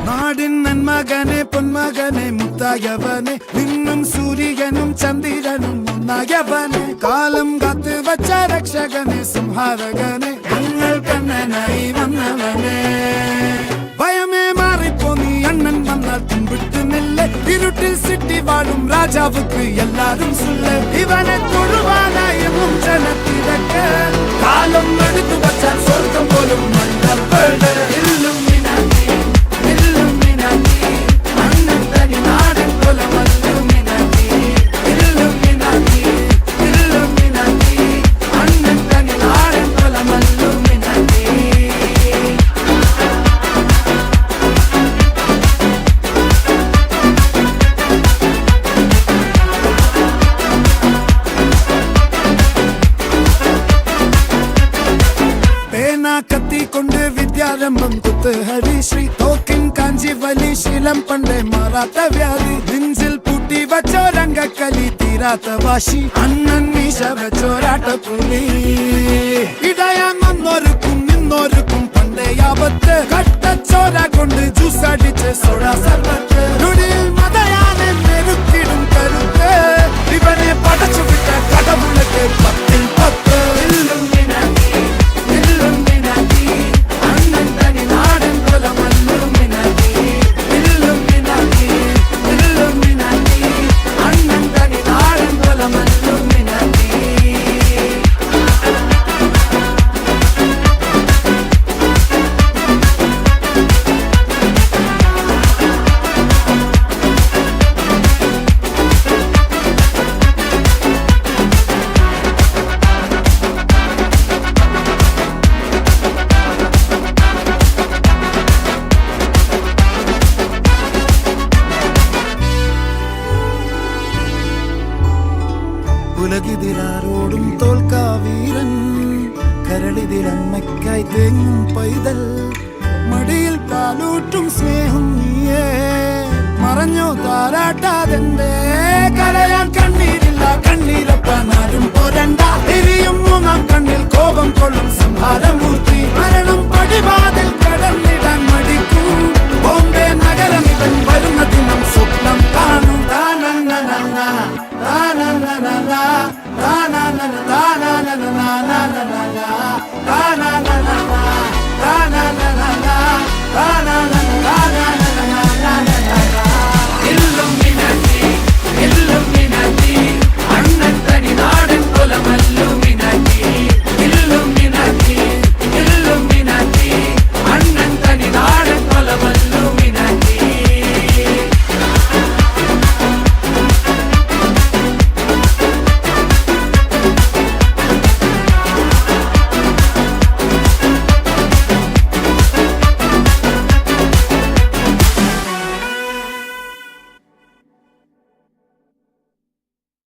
நாடின் நன்மகனே பொன்மகனே முத்தாயவனே விண்ணும் சூரியனும் சந்திரனும் ஒன்னாயவனே காலம் காத்து வச்ச ரக்ஷகனே சிம்ஹாரகனே எங்கள் கண்ணனாய் வந்தவனே பயமே மாறிப்போ நீ அண்ணன் வந்தால் தும்பிட்டு நில்ல இருட்டில் சிட்டி வாழும் ராஜாவுக்கு எல்லாரும் சொல்ல இவனை தொழுவானாயும் ஜனத்திறக்க காலம் எடுத்து வச்சால் சொர்க்கம் போலும் மன்னர் இல்லும் கத்தி கொண்டு வித்யாரம்பம் குத்து ஹரிஸ்ரீ தோக்கின் காஞ்சி வலி சீலம் பண்டே மாறாத்த வியாதி நெஞ்சில் பூட்டி வச்சோ ரங்க கலி தீராத்த வாசி அண்ணன் மீச வச்சோராட்ட புலி இடையான் ஒன்னொருக்கும் இன்னொருக்கும் பண்டே ஆபத்து கட்ட சோரா கொண்டு ஜூஸ் அடிச்சு சோடா சர்பத்து நுடில் மதையான நெருக்கிடும் கருத்து இவனே படைச்சு விட்ட கடவுளுக்கு 10 ഉലകിതിരാരോടും തോൽക്കാവീരൻ കരളിതിരമ്മയ്ക്കായി തേങ്ങും പൈതൽ മടിയിൽ പാലൂട്ടും സ്നേഹം നീയേ മറഞ്ഞോ താരാട്ടാതെന്തേ കരയാൻ കണ്ണീരില്ല കണ്ണീരപ്പാനാരും പോരണ്ട എരിയും മൂന്നാം കണ്ണിൽ കോപം കൊള്ളും സംഹാരമൂർത്തി മരണം പടിവാതിൽ കടന്നിടാൻ മടിക്കും ബോംബെ നഗരം ഇവൻ വരുന്ന ദിനം സ്വപ്നം